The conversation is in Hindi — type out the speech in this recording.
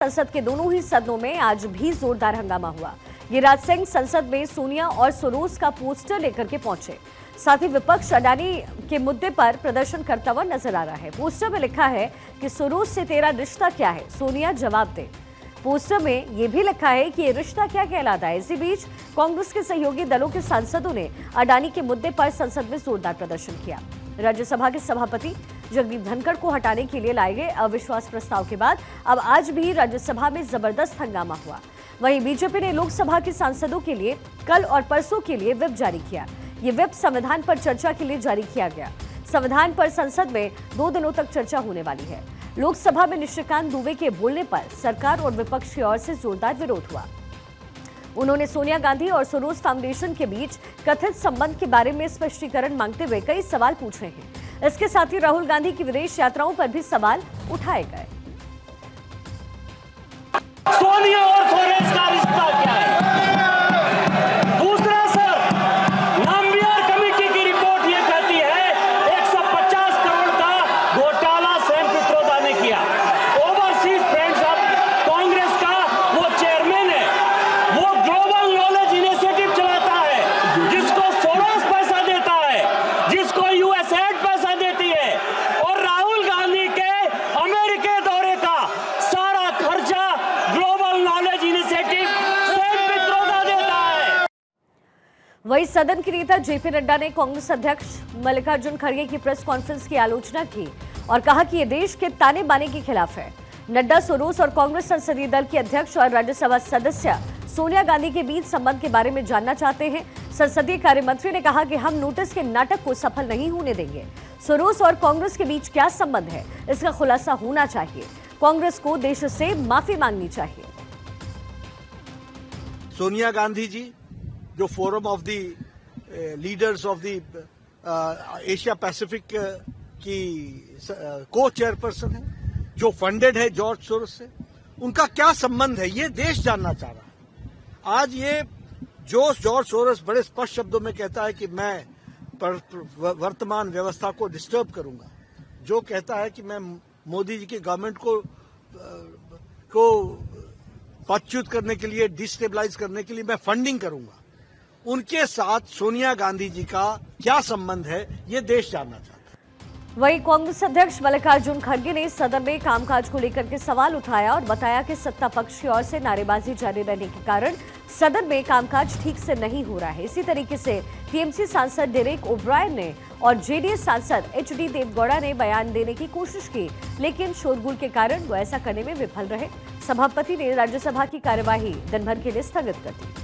संसद के दोनों ही सदनों में आज भी जोरदार हंगामा हुआ। गिरिराज सिंह संसद में सोनिया और सरोज का पोस्टर लेकर के पहुंचे। साथ ही विपक्ष अडानी के मुद्दे पर प्रदर्शन करता हुआ नजर आ रहा है। पोस्टर में लिखा है कि सरोज से तेरा रिश्ता क्या है, सोनिया जवाब दे। पोस्टर में यह भी लिखा है कि ये रिश्ता क्या कहलाता है। इसी बीच कांग्रेस के सहयोगी दलों के सांसदों ने अडानी के मुद्दे पर संसद में जोरदार प्रदर्शन किया। राज्यसभा के सभापति जगदीप धनखड़ को हटाने के लिए लाए गए अविश्वास प्रस्ताव के बाद अब आज भी राज्यसभा में जबरदस्त हंगामा हुआ। वहीं बीजेपी ने लोकसभा के सांसदों के लिए कल और परसों के लिए व्हिप जारी किया। ये व्हिप संविधान पर चर्चा के लिए जारी किया गया। संविधान पर संसद में 2 दिनों तक चर्चा होने वाली है। लोकसभा में निशिकांत दुबे के बोलने पर सरकार और विपक्ष की ओर से जोरदार विरोध हुआ। उन्होंने सोनिया गांधी और सरोज फाउंडेशन के बीच कथित संबंध के बारे में स्पष्टीकरण मांगते हुए कई सवाल पूछे हैं। इसके साथ ही राहुल गांधी की विदेश यात्राओं पर भी सवाल उठाए गए। सोनिया और सरोज का रिश्ता क्या है? दूसरा सर, नाम्बियार कमेटी की रिपोर्ट ये कहती है 150 करोड़ का घोटाला सैम पित्रोदा ने किया। ओवरसीज फ्रेंड्स ऑफ कांग्रेस का वो चेयरमैन है, वो ग्लोबल नॉलेज इनिशिएटिव चलाता है, जिसको सोरोस पैसा देता है, जिसको यूएसएड पैसा देती है, और राहुल गांधी के अमेरिका दौरे का सारा खर्चा global knowledge initiative Sam Pitroda देता है। वहीं सदन के नेता जेपी नड्डा ने कांग्रेस अध्यक्ष मल्लिकार्जुन खड़गे की प्रेस कॉन्फ्रेंस की आलोचना की और कहा कि ये देश के ताने बाने के खिलाफ है। नड्डा सरोज और कांग्रेस संसदीय दल के अध्यक्ष और राज्यसभा सदस्य सोनिया गांधी के बीच संबंध के बारे में जानना चाहते हैं। संसदीय कार्य मंत्री ने कहा कि हम नोटिस के नाटक को सफल नहीं होने देंगे। सरोज और कांग्रेस के बीच क्या संबंध है, इसका खुलासा होना चाहिए। कांग्रेस को देश से माफी मांगनी चाहिए। सोनिया गांधी जी जो forum of the leaders of the Asia Pacific की को चेयरपर्सन है, जो फंडेड है जॉर्ज सोरोस से, उनका क्या संबंध है ये देश जानना चाह रहा है। आज ये जो जॉर्ज सोरोस बड़े स्पष्ट शब्दों में कहता है कि मैं वर्तमान व्यवस्था को डिस्टर्ब करूंगा, जो कहता है कि मैं मोदी जी की गवर्नमेंट को पदच्युत करने के लिए, डिस्टेबलाइज करने के लिए मैं फंडिंग करूंगा, उनके साथ सोनिया गांधी जी का क्या संबंध है ये देश जानना चाहता है। वहीं कांग्रेस अध्यक्ष मल्लिकार्जुन खड़गे ने सदन में कामकाज को लेकर के सवाल उठाया और बताया कि सत्ता पक्ष की ओर से नारेबाजी जारी रहने के कारण सदन में कामकाज ठीक से नहीं हो रहा है। इसी तरीके से टीएमसी सांसद डेरेक ओब्रायन ने और जेडीएस सांसद एचडी देवगौड़ा ने बयान देने की कोशिश की, लेकिन शोरगुल के कारण वो ऐसा करने में विफल रहे। सभापति ने राज्यसभा की कार्यवाही दिन भर के लिए स्थगित कर दी।